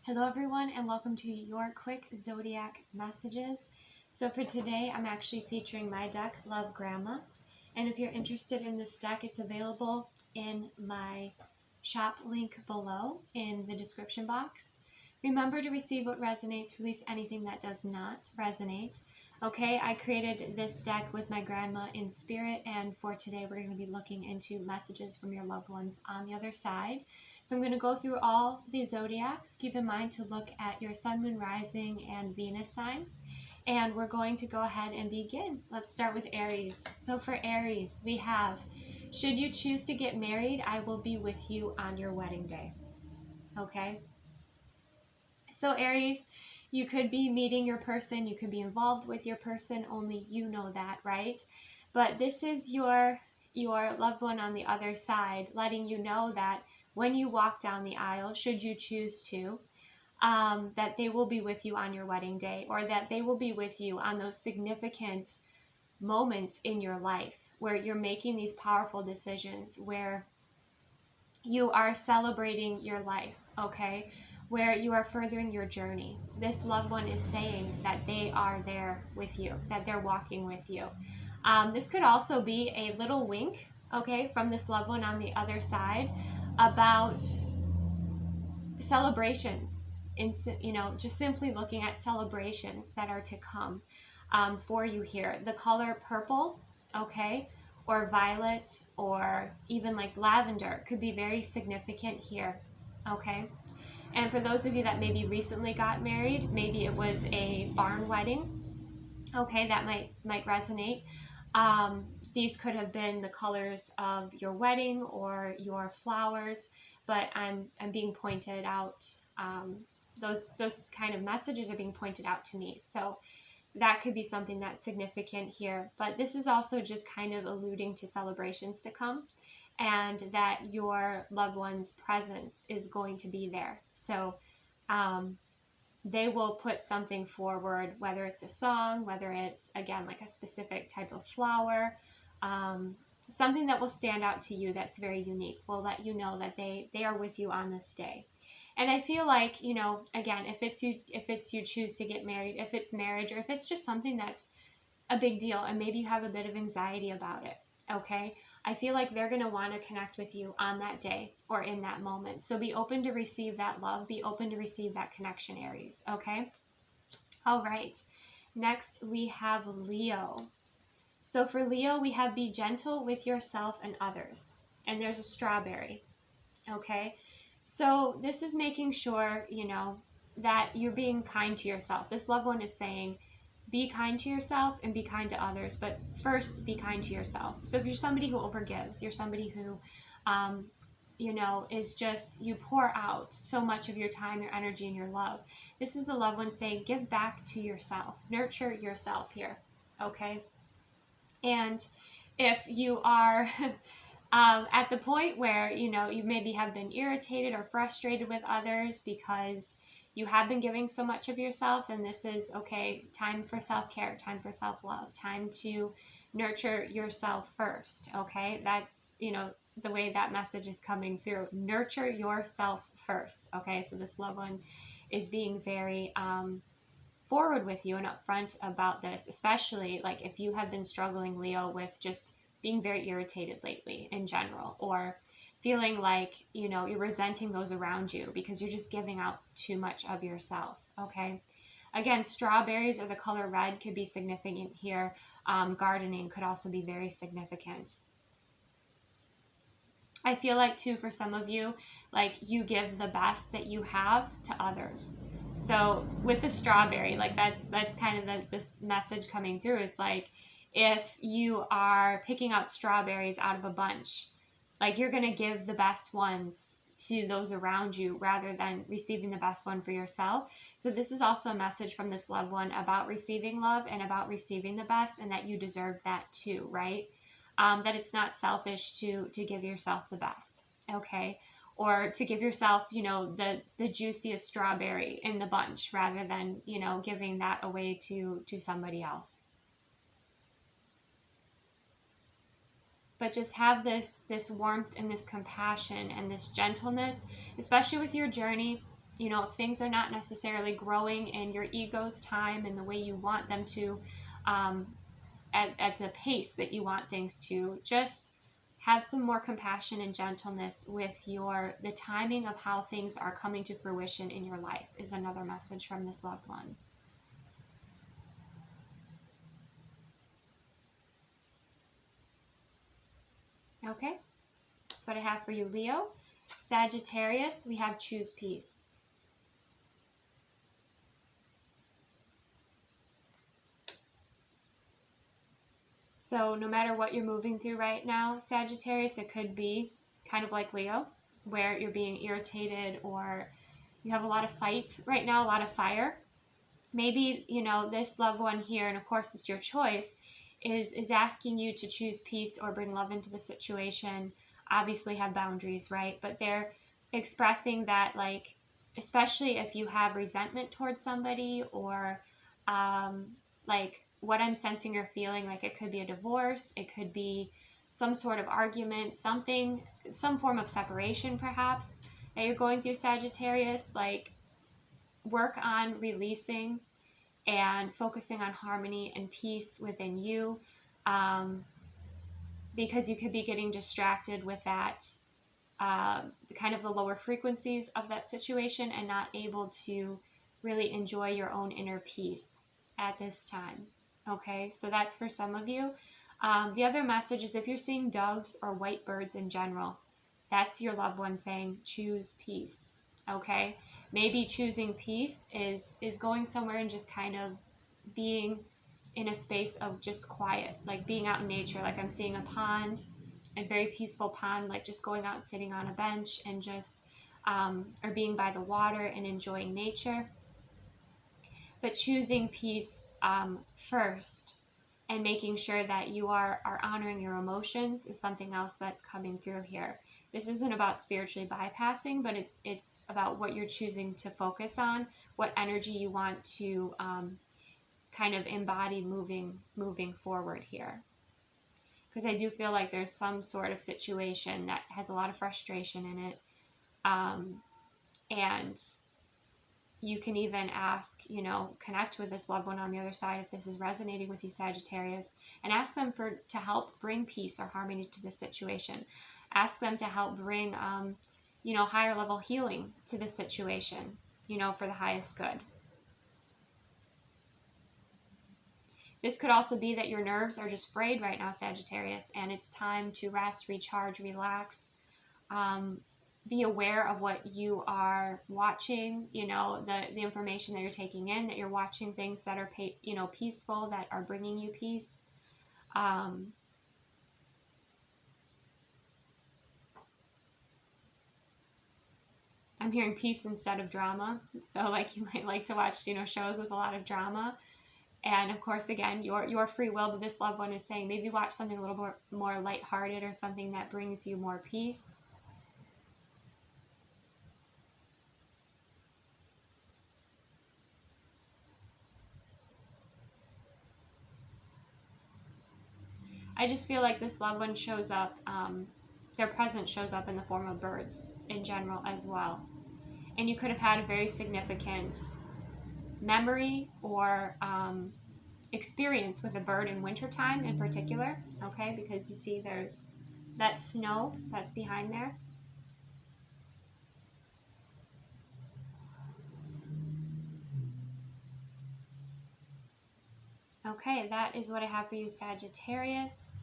Hello everyone, and welcome to your quick Zodiac messages. So for today, I'm actually featuring my deck, Love Grandma. And if you're interested in this deck, it's available in my shop link below in the description box. Remember to receive what resonates, release anything that does not resonate. Okay, I created this deck with my grandma in spirit, and for today we're going to be looking into messages from your loved ones on the other side. So I'm going to go through all the zodiacs. Keep in mind to look at your sun, moon, rising, and Venus sign. And we're going to go ahead and begin. Let's start with Aries. So for Aries, we have, should you choose to get married, I will be with you on your wedding day. Okay? So Aries, you could be meeting your person, you could be involved with your person, only you know that, right? But this is your loved one on the other side, letting you know that when you walk down the aisle, should you choose to, that they will be with you on your wedding day, or that they will be with you on those significant moments in your life where you're making these powerful decisions, where you are celebrating your life, okay? Where you are furthering your journey. This loved one is saying that they are there with you, that they're walking with you. This could also be a little wink, okay, from this loved one on the other side about celebrations, just simply looking at celebrations that are to come for you here. The color purple, okay, or violet, or even like lavender could be very significant here, okay? And for those of you that maybe recently got married, maybe it was a barn wedding, okay, that might resonate. These could have been the colors of your wedding or your flowers, but I'm being pointed out, those kind of messages are being pointed out to me. So that could be something that's significant here. But this is also just kind of alluding to celebrations to come, and that your loved one's presence is going to be there. So they will put something forward, whether it's a song, whether it's, again, like a specific type of flower, something that will stand out to you that's very unique, will let you know that they are with you on this day. And I feel like, again, if it's you choose to get married, if it's marriage, or if it's just something that's a big deal and maybe you have a bit of anxiety about it, okay, I feel like they're going to want to connect with you on that day or in that moment. So be open to receive that love, be open to receive that connection, Aries, okay? All right, next we have Leo. So for Leo, we have be gentle with yourself and others. And there's a strawberry, okay? So this is making sure, that you're being kind to yourself. This loved one is saying, be kind to yourself and be kind to others, but first be kind to yourself. So if you're somebody who overgives, you're somebody who, is just, you pour out so much of your time, your energy, and your love. This is the loved one saying, give back to yourself, nurture yourself here, okay? And if you are at the point where, you maybe have been irritated or frustrated with others because you have been giving so much of yourself, then this is, okay, time for self-care, time for self-love, time to nurture yourself first, okay? That's, the way that message is coming through. Nurture yourself first, okay? So this loved one is being very forward with you and upfront about this, especially like if you have been struggling, Leo, with just being very irritated lately in general, or feeling like, you're resenting those around you because you're just giving out too much of yourself, okay? Again, strawberries or the color red could be significant here. Gardening could also be very significant. I feel like, too, for some of you, like you give the best that you have to others. So with the strawberry, like that's kind of this message coming through is like, if you are picking out strawberries out of a bunch, like you're going to give the best ones to those around you rather than receiving the best one for yourself. So this is also a message from this loved one about receiving love and about receiving the best, and that you deserve that too, right? That it's not selfish to give yourself the best, okay? Or to give yourself, the juiciest strawberry in the bunch rather than, giving that away to somebody else. But just have this warmth and this compassion and this gentleness, especially with your journey. You know, if things are not necessarily growing in your ego's time and the way you want them to, at the pace that you want things to, just have some more compassion and gentleness with the timing of how things are coming to fruition in your life, is another message from this loved one. Okay, that's what I have for you, Leo. Sagittarius, we have choose peace. So no matter what you're moving through right now, Sagittarius, it could be kind of like Leo, where you're being irritated or you have a lot of fight right now, a lot of fire. Maybe, you know, this loved one here, and of course it's your choice, is asking you to choose peace or bring love into the situation. Obviously have boundaries, right? But they're expressing that, like, especially if you have resentment towards somebody, or like what I'm sensing or feeling, like it could be a divorce, it could be some sort of argument, something, some form of separation perhaps that you're going through, Sagittarius. Like, work on releasing and focusing on harmony and peace within you, because you could be getting distracted with that, kind of the lower frequencies of that situation, and not able to really enjoy your own inner peace at this time. Okay, so that's for some of you. The other message is, if you're seeing doves or white birds in general, that's your loved one saying choose peace. Okay, maybe choosing peace is going somewhere and just kind of being in a space of just quiet, like being out in nature. Like I'm seeing a pond, a very peaceful pond, like just going out and sitting on a bench and just, or being by the water and enjoying nature. But choosing peace first, and making sure that you are honoring your emotions, is something else that's coming through here. This isn't about spiritually bypassing, but it's about what you're choosing to focus on, what energy you want to kind of embody moving forward here. Because I do feel like there's some sort of situation that has a lot of frustration in it, and you can even ask, you know, connect with this loved one on the other side if this is resonating with you, Sagittarius, and ask them to help bring peace or harmony to this situation. Ask them to help bring, you know, higher level healing to this situation, you know, for the highest good. This could also be that your nerves are just frayed right now, Sagittarius, and it's time to rest, recharge, relax. Be aware of what you are watching, you know, the information that you're taking in, that you're watching things that are, you know, peaceful, that are bringing you peace. I'm hearing peace instead of drama. So like you might like to watch, you know, shows with a lot of drama. And of course, again, your free will, but this loved one is saying maybe watch something a little more lighthearted, or something that brings you more peace. I just feel like this loved one shows up, their presence shows up in the form of birds in general as well. And you could have had a very significant memory or experience with a bird in wintertime in particular, okay? Because you see there's that snow that's behind there. Okay, that is what I have for you, Sagittarius.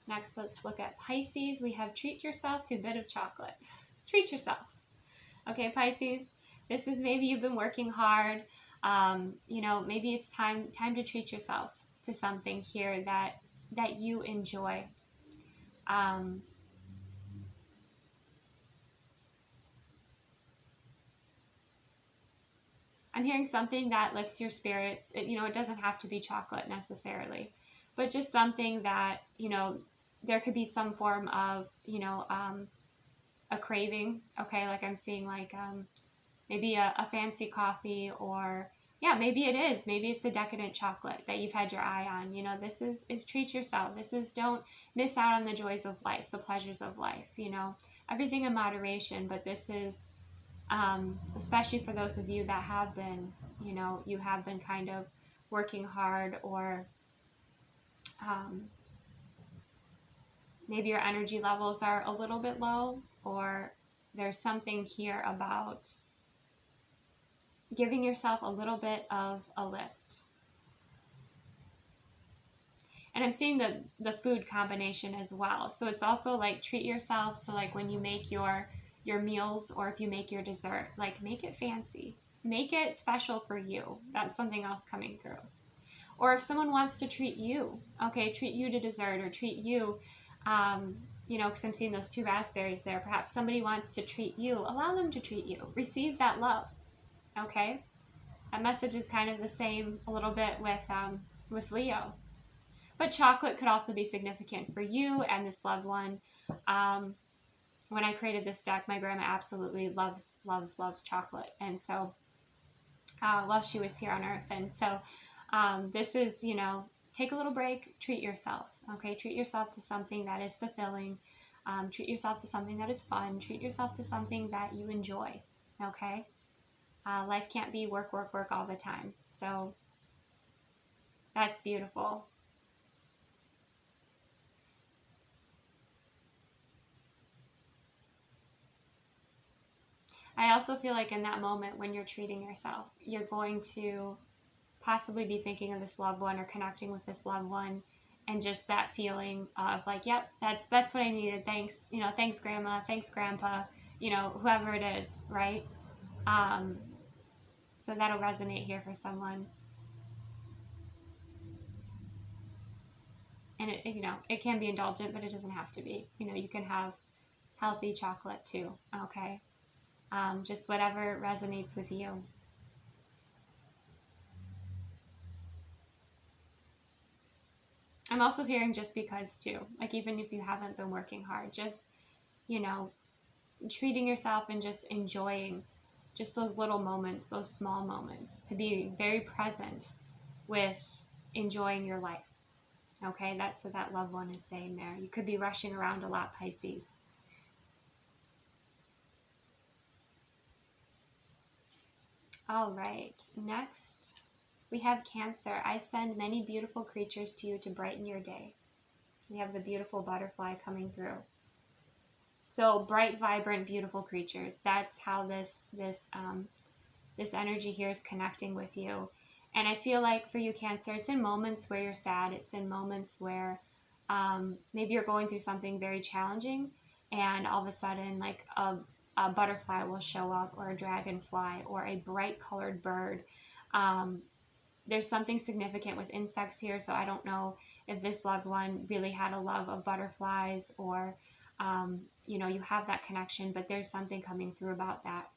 Next, let's look at Pisces. We have treat yourself to a bit of chocolate. Treat yourself. Okay, Pisces, this is maybe you've been working hard. You know, maybe it's time to treat yourself to something here that you enjoy. I'm hearing something that lifts your spirits. You know, it doesn't have to be chocolate necessarily, but just something that, you know, there could be some form of, you know, a craving. Okay, like I'm seeing like maybe a fancy coffee, or yeah, maybe it's a decadent chocolate that you've had your eye on. You know, this is treat yourself. This is, don't miss out on the joys of life, the pleasures of life, you know, everything in moderation. But this is especially for those of you that have been, you know, you have been kind of working hard, or maybe your energy levels are a little bit low, or there's something here about giving yourself a little bit of a lift. And I'm seeing the food combination as well. So it's also like treat yourself. So like when you make your meals, or if you make your dessert, like make it fancy. Make it special for you. That's something else coming through. Or if someone wants to treat you, okay, treat you to dessert, or treat you, you know, because I'm seeing those 2 raspberries there. Perhaps somebody wants to treat you. Allow them to treat you. Receive that love, okay? That message is kind of the same a little bit with Leo. But chocolate could also be significant for you and this loved one. When I created this deck, my grandma absolutely loves chocolate. And so, while she was here on Earth. And so, this is, you know, take a little break, treat yourself, okay? Treat yourself to something that is fulfilling. Treat yourself to something that is fun. Treat yourself to something that you enjoy, okay? Life can't be work, work, work all the time. So, that's beautiful. I also feel like in that moment when you're treating yourself, you're going to possibly be thinking of this loved one or connecting with this loved one, and just that feeling of like, yep, that's what I needed. Thanks, you know, thanks grandma, thanks grandpa, you know, whoever it is, right? So that'll resonate here for someone. And it, you know, it can be indulgent, but it doesn't have to be. You know, you can have healthy chocolate too, okay? Just whatever resonates with you. I'm also hearing just because too, like even if you haven't been working hard, just, you know, treating yourself and just enjoying just those little moments, those small moments, to be very present with enjoying your life. Okay, that's what that loved one is saying there. You could be rushing around a lot, Pisces. All right, next we have Cancer. I send many beautiful creatures to you to brighten your day. We have the beautiful butterfly coming through. So bright, vibrant, beautiful creatures. That's how this energy here is connecting with you. And I feel like for you, Cancer, it's in moments where you're sad. It's in moments where maybe you're going through something very challenging, and all of a sudden, like a butterfly will show up, or a dragonfly, or a bright colored bird. There's something significant with insects here, so I don't know if this loved one really had a love of butterflies, or you know, you have that connection, but there's something coming through about that.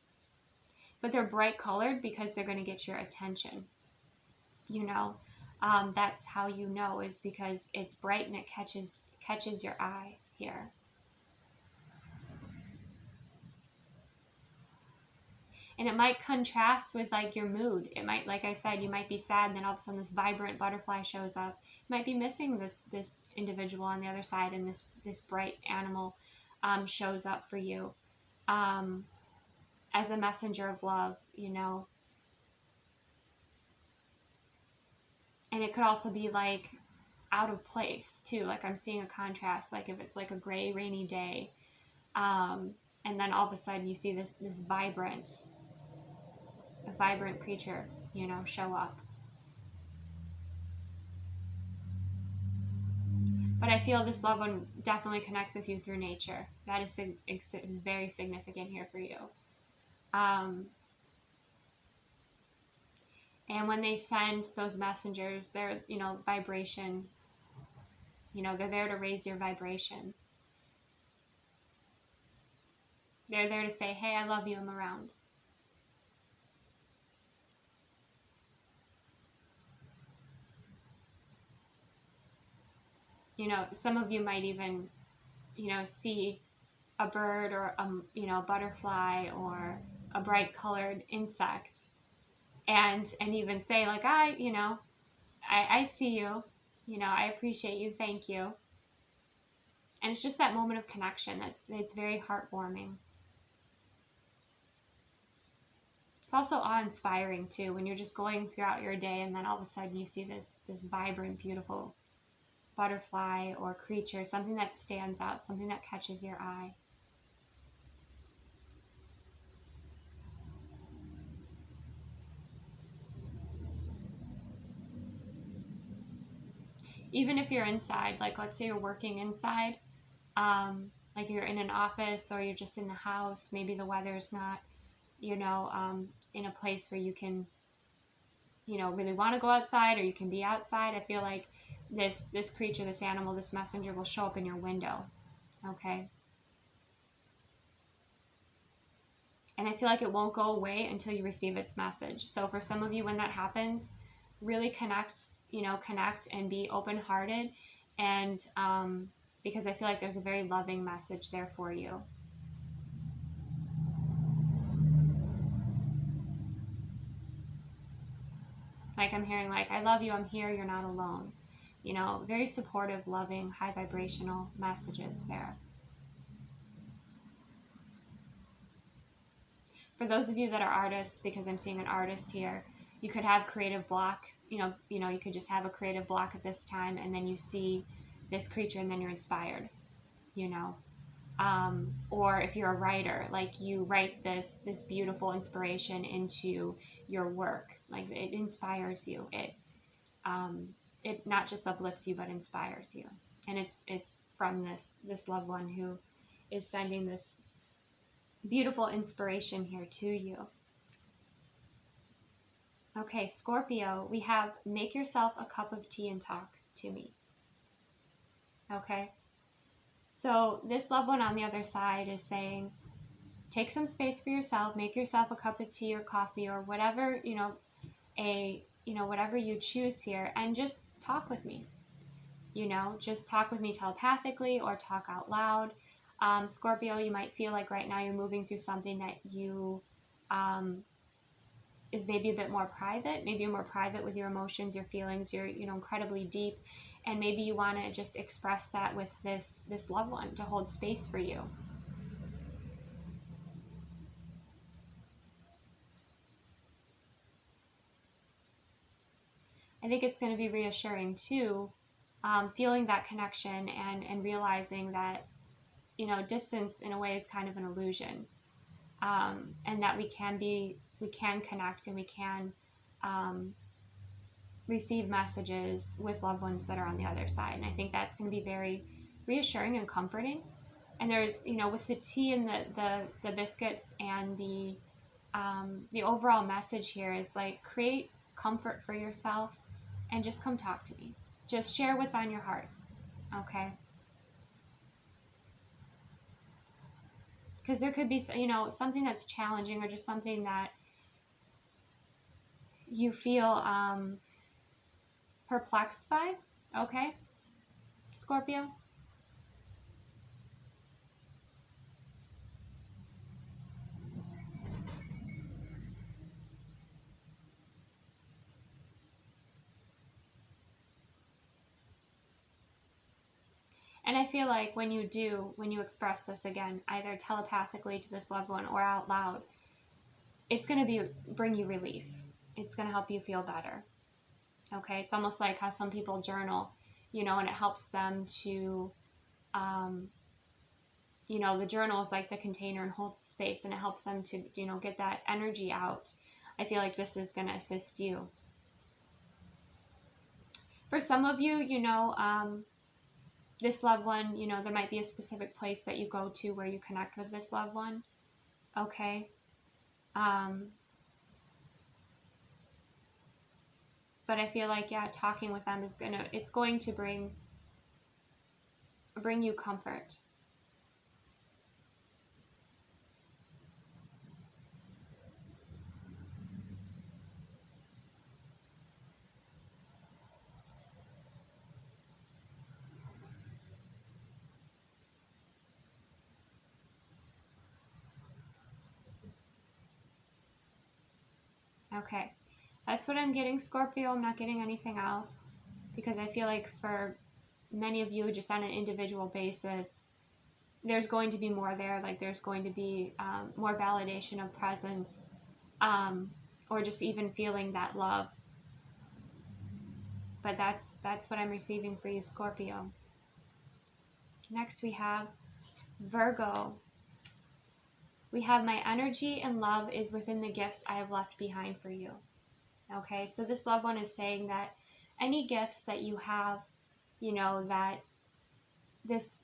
But they're bright colored because they're going to get your attention. You know, that's how you know, is because it's bright and it catches your eye here. And it might contrast with like your mood. It might, like I said, you might be sad, and then all of a sudden this vibrant butterfly shows up. You might be missing this individual on the other side, and this bright animal shows up for you as a messenger of love, you know. And it could also be like out of place too. Like I'm seeing a contrast, like if it's like a gray, rainy day, and then all of a sudden you see this vibrant creature, you know, show up. But I feel this loved one definitely connects with you through nature. That is very significant here for you. And when they send those messengers, they're, you know, vibration, you know, they're there to raise your vibration. They're there to say, hey, I love you, I'm around. You know, some of you might even, you know, see a bird, or you know, a butterfly, or a bright colored insect, and even say like, you know, I see you, you know, I appreciate you, thank you. And it's just that moment of connection it's very heartwarming. It's also awe-inspiring too, when you're just going throughout your day and then all of a sudden you see this vibrant, beautiful butterfly or creature, something that stands out, something that catches your eye. Even if you're inside, like let's say you're working inside, like you're in an office or you're just in the house, maybe the weather's not, you know, in a place where you can, you know, really want to go outside or you can be outside. I feel like this creature, this animal, this messenger will show up in your window, okay? And I feel like it won't go away until you receive its message. So for some of you, when that happens, really connect, you know, connect and be open-hearted, and because I feel like there's a very loving message there for you. Like I'm hearing like, I love you, I'm here, you're not alone. You know, very supportive, loving, high vibrational messages there. For those of you that are artists, because I'm seeing an artist here, you could have creative block, you know, you could just have a creative block at this time, and then you see this creature and then you're inspired, you know. Or if you're a writer, like you write this beautiful inspiration into your work, like it inspires you. It not just uplifts you, but inspires you. And it's from this loved one who is sending this beautiful inspiration here to you. Okay, Scorpio, we have make yourself a cup of tea and talk to me. Okay, so this loved one on the other side is saying, take some space for yourself, make yourself a cup of tea or coffee or whatever, you know, whatever you choose here, and just talk with me. You know, just talk with me telepathically or talk out loud. Scorpio, you might feel like right now you're moving through something that you is maybe a bit more private. Maybe you're more private with your emotions, your feelings, you're, you know, incredibly deep, and maybe you want to just express that with this loved one to hold space for you. I think it's going to be reassuring too, feeling that connection and realizing that, you know, distance in a way is kind of an illusion, and that we can connect and we can receive messages with loved ones that are on the other side. And I think that's going to be very reassuring and comforting. And there's, you know, with the tea and the biscuits and the overall message here is like, create comfort for yourself and just come talk to me. Just share what's on your heart, okay? Because there could be, you know, something that's challenging or just something that you feel perplexed by, okay, Scorpio? And I feel like when you express this again, either telepathically to this loved one or out loud, it's going to bring you relief. It's going to help you feel better. Okay, it's almost like how some people journal, you know, and it helps them to, you know, the journal is like the container and holds the space, and it helps them to, you know, get that energy out. I feel like this is going to assist you. For some of you, you know, this loved one, you know, there might be a specific place that you go to where you connect with this loved one, okay? But I feel like, yeah, talking with them it's going to bring you comfort. Okay, that's what I'm getting, Scorpio. I'm not getting anything else, because I feel like for many of you, just on an individual basis, there's going to be more there. Like there's going to be more validation of presence, or just even feeling that love. But that's what I'm receiving for you, Scorpio. Next we have Virgo. We have my energy and love is within the gifts I have left behind for you. Okay, so this loved one is saying that any gifts that you have, you know, that this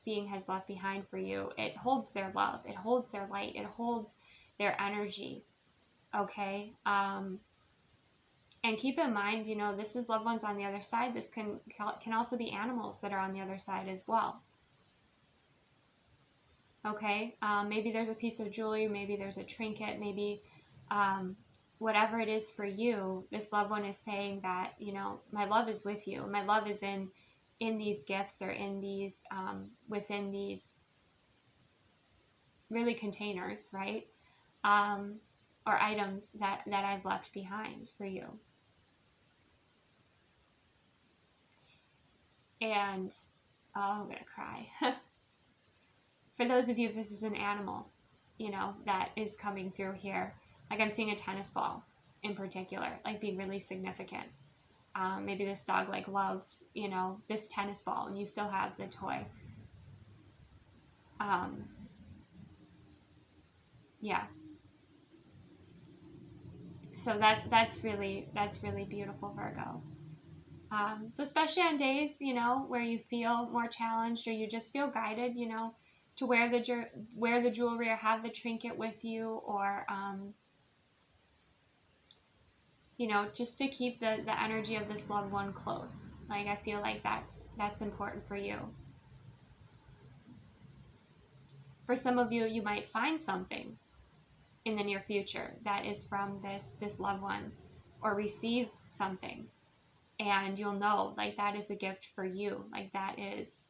being has left behind for you, it holds their love, it holds their light, it holds their energy. Okay, and keep in mind, you know, this is loved ones on the other side. This can also be animals that are on the other side as well. Okay, maybe there's a piece of jewelry, maybe there's a trinket, maybe whatever it is for you, this loved one is saying that, you know, my love is with you. My love is in these gifts, or in these, within these really containers, right? Or items that I've left behind for you. And, oh, I'm going to cry. For those of you, if this is an animal, you know, that is coming through here, like I'm seeing a tennis ball in particular, like being really significant. Maybe this dog like loved, you know, this tennis ball, and you still have the toy. Yeah. So that's really beautiful, Virgo. So especially on days, you know, where you feel more challenged, or you just feel guided, you know, to wear the jewelry or have the trinket with you, or you know, just to keep the energy of this loved one close. Like, I feel like that's important for you. For some of you, you might find something in the near future that is from this loved one, or receive something, and you'll know, like, that is a gift for you. Like, that is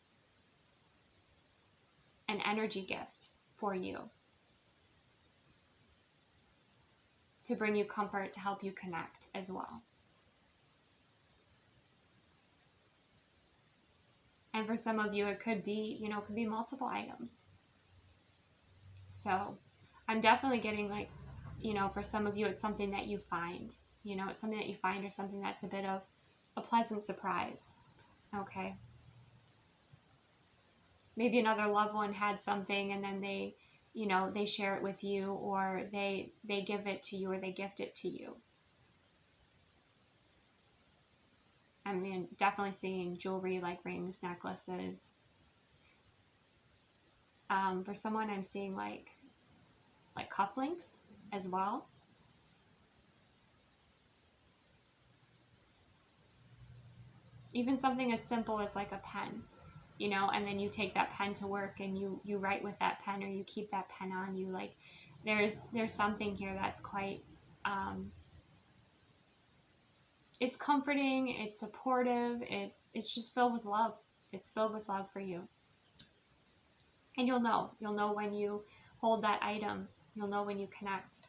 an energy gift for you, to bring you comfort, to help you connect as well. And for some of you, it could be, you know, it could be multiple items. So I'm definitely getting, like, you know, for some of you, it's something that you find, you know, it's something that you find, or something that's a bit of a pleasant surprise. Okay. Maybe another loved one had something, and then they, you know, they share it with you, or they give it to you, or they gift it to you. I mean, definitely seeing jewelry, like rings, necklaces. For someone, I'm seeing like cufflinks as well. Even something as simple as like a pen, you know, and then you take that pen to work, and you write with that pen, or you keep that pen on you. Like, there's something here that's quite, it's comforting, it's supportive, it's just filled with love. It's filled with love for you. And you'll know when you hold that item. You'll know when you connect.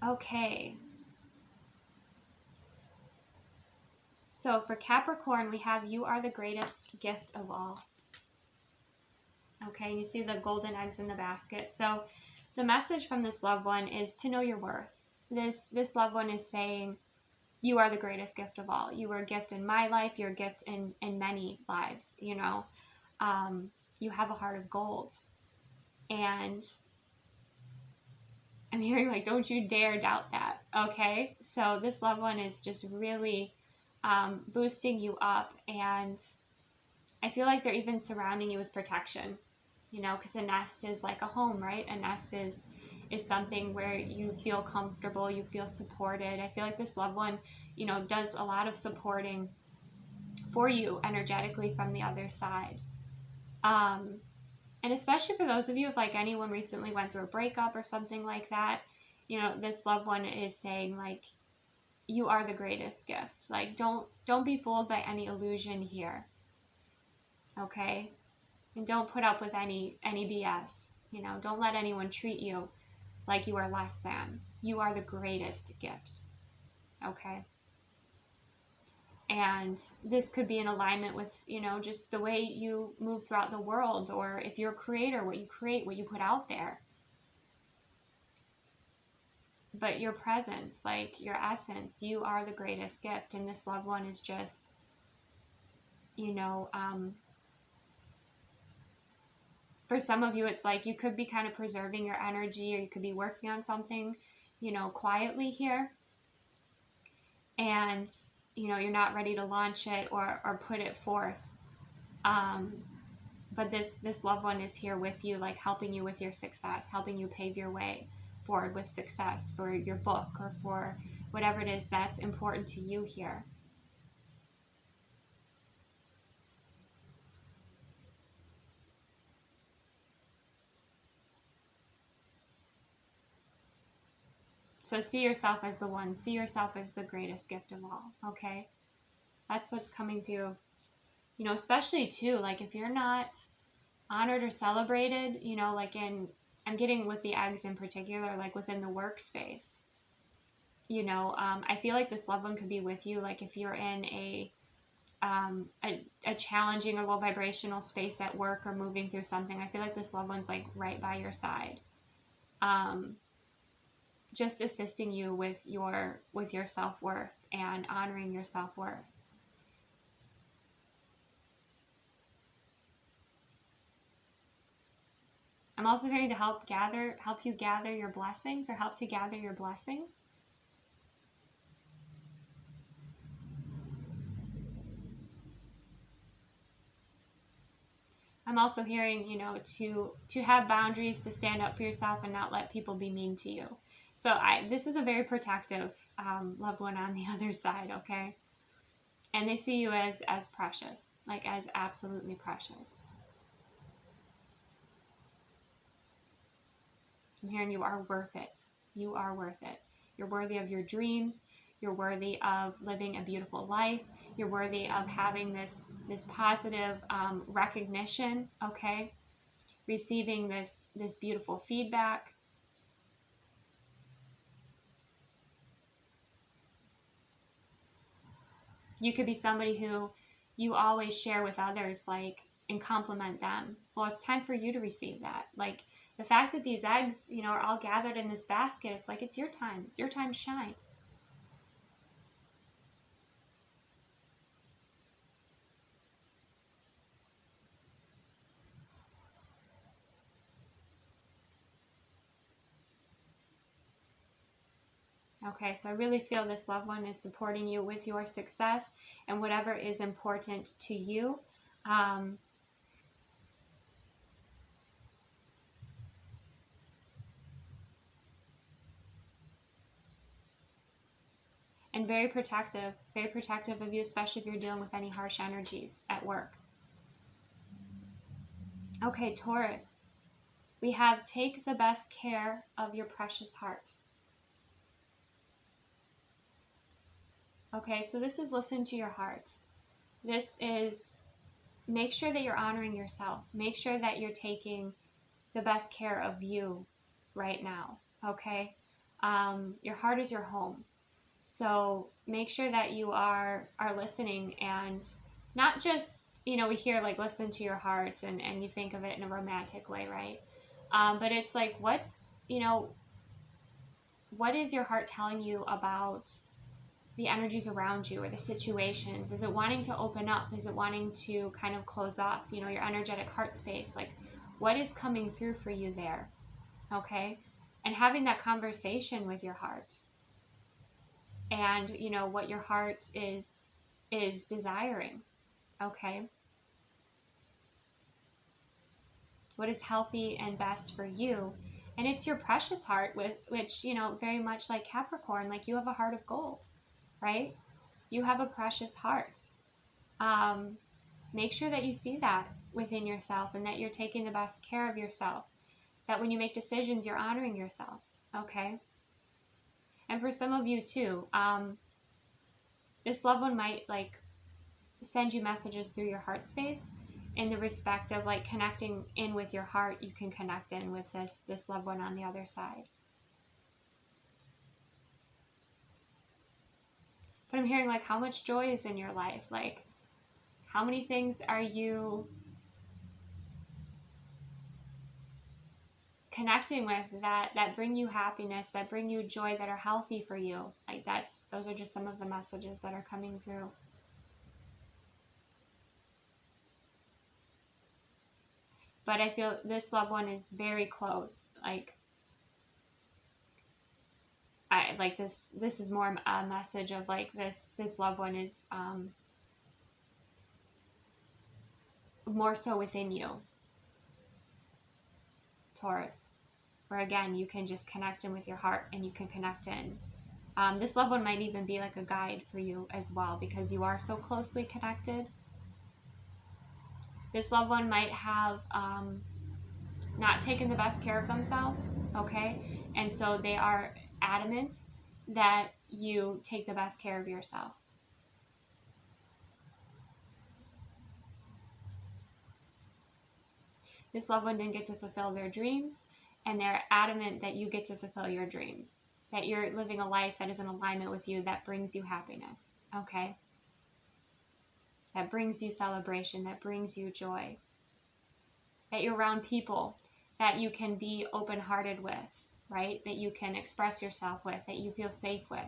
Okay. So for Capricorn, we have, you are the greatest gift of all. Okay, you see the golden eggs in the basket. So the message from this loved one is to know your worth. This loved one is saying, you are the greatest gift of all. You are a gift in my life. You're a gift in many lives, you know. You have a heart of gold. And I'm hearing, like, don't you dare doubt that. Okay, so this loved one is just really boosting you up, and I feel like they're even surrounding you with protection, you know, because a nest is like a home, right? A nest is something where you feel comfortable, you feel supported. I feel like this loved one, you know, does a lot of supporting for you energetically from the other side. And especially for those of you, if like anyone recently went through a breakup or something like that, you know, this loved one is saying, like, you are the greatest gift. Like, don't be fooled by any illusion here. Okay? And don't put up with any BS. You know, don't let anyone treat you like you are less than. You are the greatest gift. Okay? And this could be in alignment with, you know, just the way you move throughout the world, or if you're a creator, what you create, what you put out there. But your presence, like your essence, you are the greatest gift. And this loved one is just, you know, for some of you, it's like you could be kind of preserving your energy, or you could be working on something, you know, quietly here. And, you know, you're not ready to launch it or put it forth. But this loved one is here with you, like helping you with your success, helping you pave your way forward with success for your book, or for whatever it is that's important to you here. So see yourself as the one. See yourself as the greatest gift of all, okay? That's what's coming through. You know, especially too, like if you're not honored or celebrated, you know, like I'm getting with the eggs in particular, like within the workspace. You know, I feel like this loved one could be with you, like if you're in a challenging or low vibrational space at work, or moving through something. I feel like this loved one's like right by your side. Just assisting you with your self-worth and honoring your self-worth. I'm also going to help you gather your blessings, or help to gather your blessings. I'm also hearing, you know, to have boundaries, to stand up for yourself and not let people be mean to you. So this is a very protective loved one on the other side, okay? And they see you as precious, like as absolutely precious. I'm hearing you are worth it. You are worth it. You're worthy of your dreams. You're worthy of living a beautiful life. You're worthy of having this positive recognition, okay? Receiving this beautiful feedback. You could be somebody who you always share with others, like, and compliment them. Well, it's time for you to receive that. Like, the fact that these eggs, you know, are all gathered in this basket, it's like, it's your time. It's your time to shine. Okay, so I really feel this loved one is supporting you with your success and whatever is important to you. And very protective of you, especially if you're dealing with any harsh energies at work. Okay, Taurus, we have take the best care of your precious heart. Okay, so this is listen to your heart. This is make sure that you're honoring yourself. Make sure that you're taking the best care of you right now, okay? Your heart is your home. So make sure that you are listening, and not just, you know, we hear like listen to your heart and you think of it in a romantic way, right? But it's like, what's, you know, what is your heart telling you about the energies around you or the situations? Is it wanting to open up? Is it wanting to kind of close off, you know, your energetic heart space? Like, what is coming through for you there? Okay? And having that conversation with your heart. And, you know, what your heart is desiring. Okay? What is healthy and best for you? And it's your precious heart, which, you know, very much like Capricorn, like you have a heart of gold. Right? You have a precious heart. Make sure that you see that within yourself, and that you're taking the best care of yourself. That when you make decisions, you're honoring yourself. Okay? And for some of you too, this loved one might like send you messages through your heart space, in the respect of like connecting in with your heart. You can connect in with this loved one on the other side. But I'm hearing like how much joy is in your life. Like how many things are you connecting with that bring you happiness, that bring you joy, that are healthy for you. Like those are just some of the messages that are coming through. But I feel this loved one is very close. This is more a message of like this loved one is more so within you, Taurus, where again you can just connect in with your heart and you can connect in. This loved one might even be like a guide for you as well, because you are so closely connected. This loved one might have not taken the best care of themselves, okay? And so they are adamant that you take the best care of yourself. This loved one didn't get to fulfill their dreams, and they're adamant that you get to fulfill your dreams, that you're living a life that is in alignment with you, that brings you happiness, okay? That brings you celebration, that brings you joy. That you're around people that you can be open-hearted with, right? That you can express yourself with, that you feel safe with.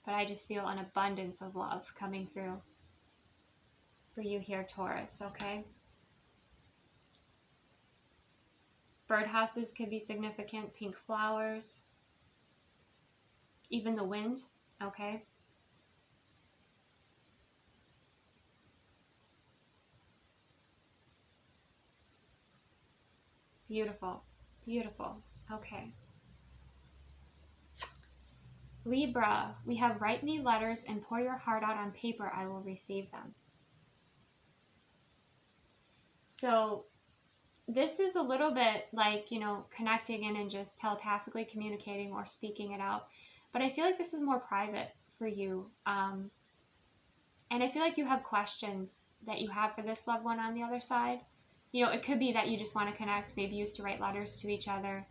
But I just feel an abundance of love coming through for you here, Taurus, okay? Birdhouses could be significant, pink flowers, even the wind, okay? Beautiful, beautiful, okay. Libra, we have write me letters and pour your heart out on paper, I will receive them. So this is a little bit like, you know, connecting in and just telepathically communicating or speaking it out. But I feel like this is more private for you. And I feel like you have questions that you have for this loved one on the other side. You know, it could be that you just want to connect. Maybe you used to write letters to each other.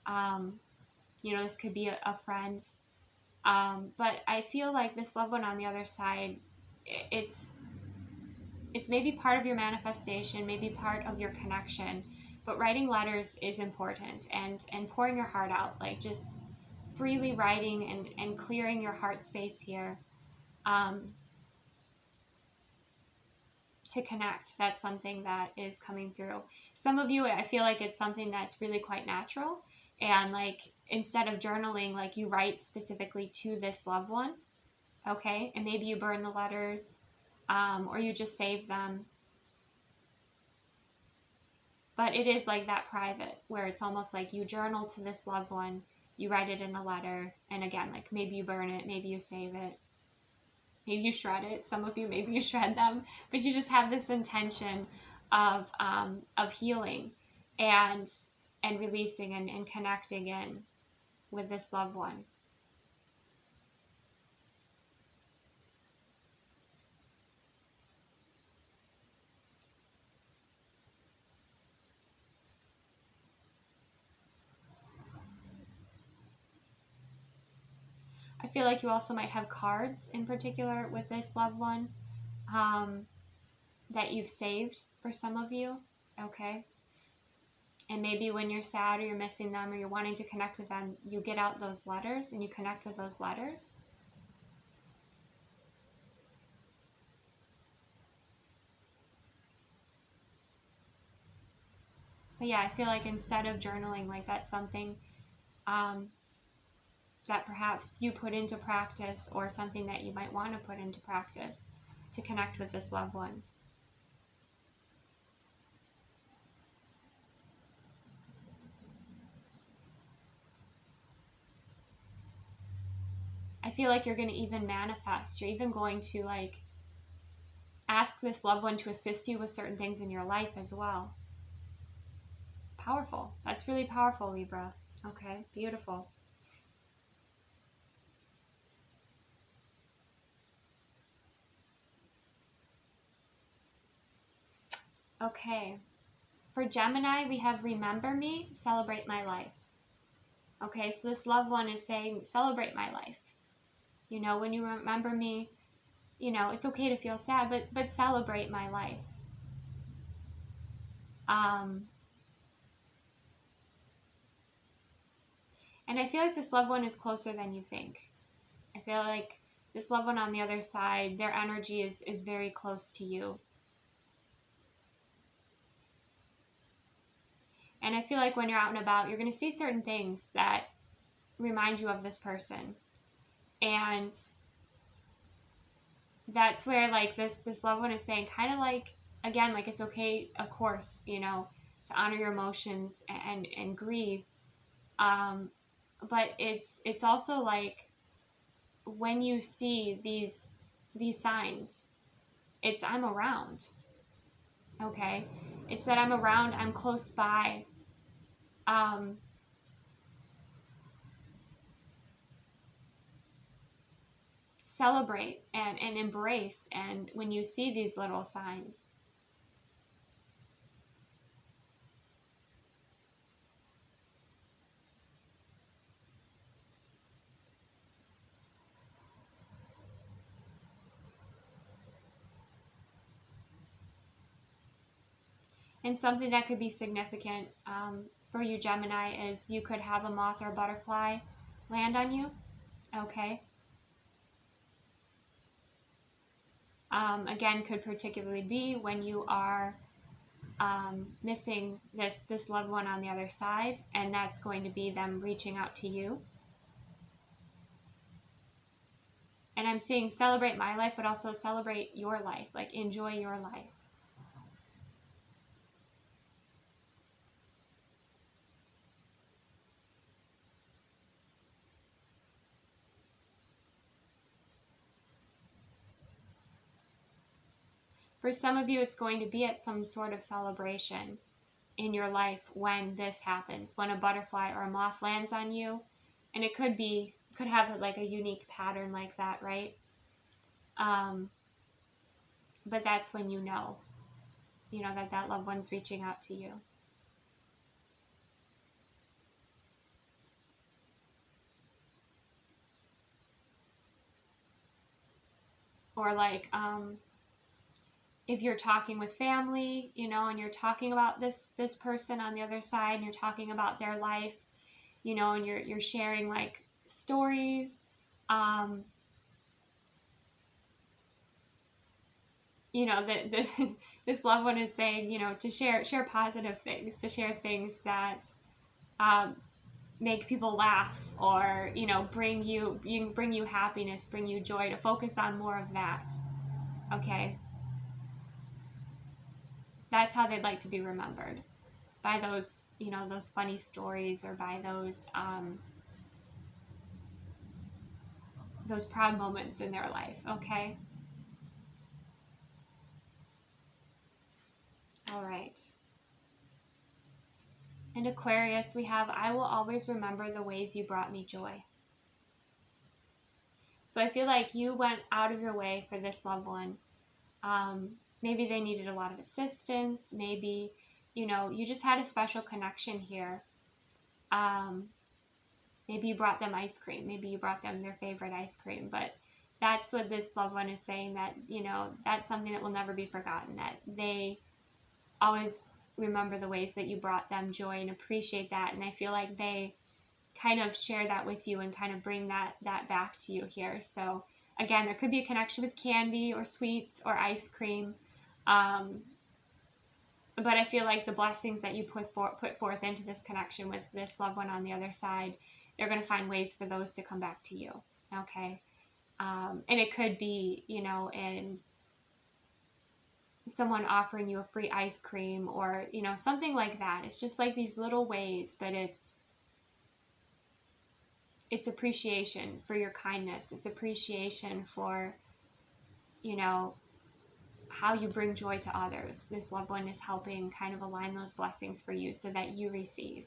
You know, this could be a friend. But I feel like this loved one on the other side, it's maybe part of your manifestation, maybe part of your connection, but writing letters is important, and pouring your heart out, like just freely writing and clearing your heart space here to connect. That's something that is coming through. Some of you, I feel like it's something that's really quite natural, and like instead of journaling, like you write specifically to this loved one, okay? And maybe you burn the letters, or you just save them. But it is like that private, where it's almost like you journal to this loved one, you write it in a letter, and again, like maybe you burn it, maybe you save it, maybe you shred it. Some of you, maybe you shred them, but you just have this intention of healing and releasing and connecting in with this loved one. I feel like you also might have cards in particular with this loved one that you've saved for some of you, okay? And maybe when you're sad or you're missing them or you're wanting to connect with them, you get out those letters and you connect with those letters. But yeah, I feel like instead of journaling, like that's something that perhaps you put into practice, or something that you might want to put into practice to connect with this loved one. I feel like you're going to even manifest. You're even going to like ask this loved one to assist you with certain things in your life as well. It's powerful. That's really powerful, Libra. Okay, beautiful. Okay. For Gemini, we have remember me, celebrate my life. Okay, so this loved one is saying, celebrate my life. You know, when you remember me, you know, it's okay to feel sad, but celebrate my life. And I feel like this loved one is closer than you think. I feel like this loved one on the other side, their energy is very close to you. And I feel like when you're out and about, you're going to see certain things that remind you of this person. And that's where like this loved one is saying, kind of like, again, like it's okay, of course, you know, to honor your emotions and grieve. But it's also like when you see these signs, it's I'm around. Okay, it's that I'm around, I'm close by. Celebrate and embrace, and when you see these little signs. And something that could be significant for you, Gemini, is you could have a moth or a butterfly land on you. Okay. Again, could particularly be when you are missing this loved one on the other side, and that's going to be them reaching out to you. And I'm seeing celebrate my life, but also celebrate your life, like enjoy your life. For some of you, it's going to be at some sort of celebration in your life when this happens, when a butterfly or a moth lands on you. And it could have like a unique pattern like that, right? But that's when you know that loved one's reaching out to you. Or like, if you're talking with family, and you're talking about this person on the other side, and you're talking about their life, and you're sharing like stories, this loved one is saying, to share positive things, to share things that make people laugh, or bring you happiness, bring you joy, to focus on more of that. Okay. That's how they'd like to be remembered, by those those funny stories, or by those proud moments in their life. Okay. All right. And Aquarius, we have, I will always remember the ways you brought me joy. So I feel like you went out of your way for this loved one. Maybe they needed a lot of assistance. Maybe, you just had a special connection here. Maybe you brought them ice cream. Maybe you brought them their favorite ice cream. But that's what this loved one is saying, that, that's something that will never be forgotten, that they always remember the ways that you brought them joy and appreciate that. And I feel like they kind of share that with you and kind of bring that back to you here. So again, there could be a connection with candy or sweets or ice cream. But I feel like the blessings that you put forth into this connection with this loved one on the other side, they're going to find ways for those to come back to you. Okay. And it could be, in someone offering you a free ice cream, or something like that. It's just like these little ways, but it's appreciation for your kindness. It's appreciation for how you bring joy to others. This loved one is helping kind of align those blessings for you so that you receive,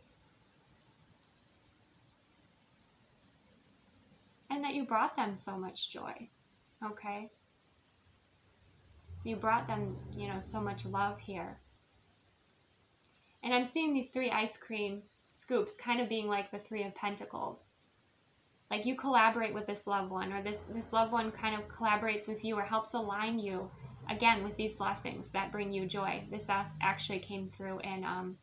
and that you brought them so much joy. Okay. You brought them, so much love here. And I'm seeing these 3 ice cream scoops kind of being like the 3 of Pentacles. Like you collaborate with this loved one, or this loved one kind of collaborates with you or helps align you, again, with these blessings that bring you joy. This actually came through in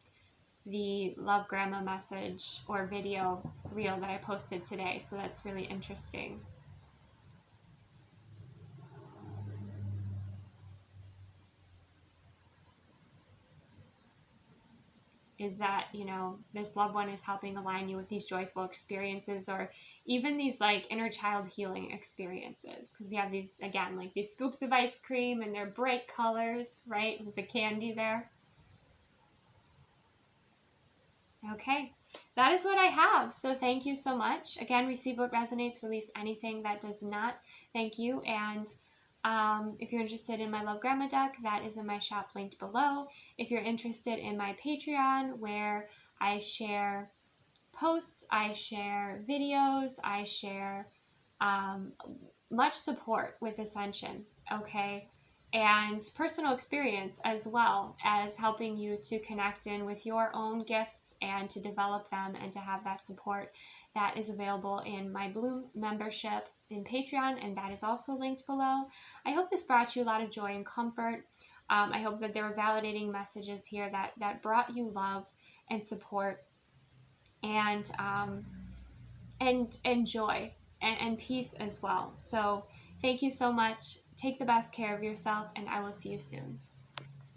the Love Grandma message or video reel that I posted today. So that's really interesting. Is that, you know, this loved one is helping align you with these joyful experiences, or even these like inner child healing experiences. Because we have these, again, like these scoops of ice cream and they're bright colors, right? With the candy there. Okay, that is what I have. So thank you so much. Again, receive what resonates, release anything that does not. Thank you. And if you're interested in my Love Grandma deck, that is in my shop linked below. If you're interested in my Patreon, where I share posts, I share videos, I share much support with Ascension, okay? And personal experience, as well as helping you to connect in with your own gifts and to develop them and to have that support. That is available in my Bloom membership in Patreon, and that is also linked below. I hope this brought you a lot of joy and comfort. I hope that there were validating messages here that brought you love and support and joy and peace as well. So thank you so much. Take the best care of yourself, and I will see you soon.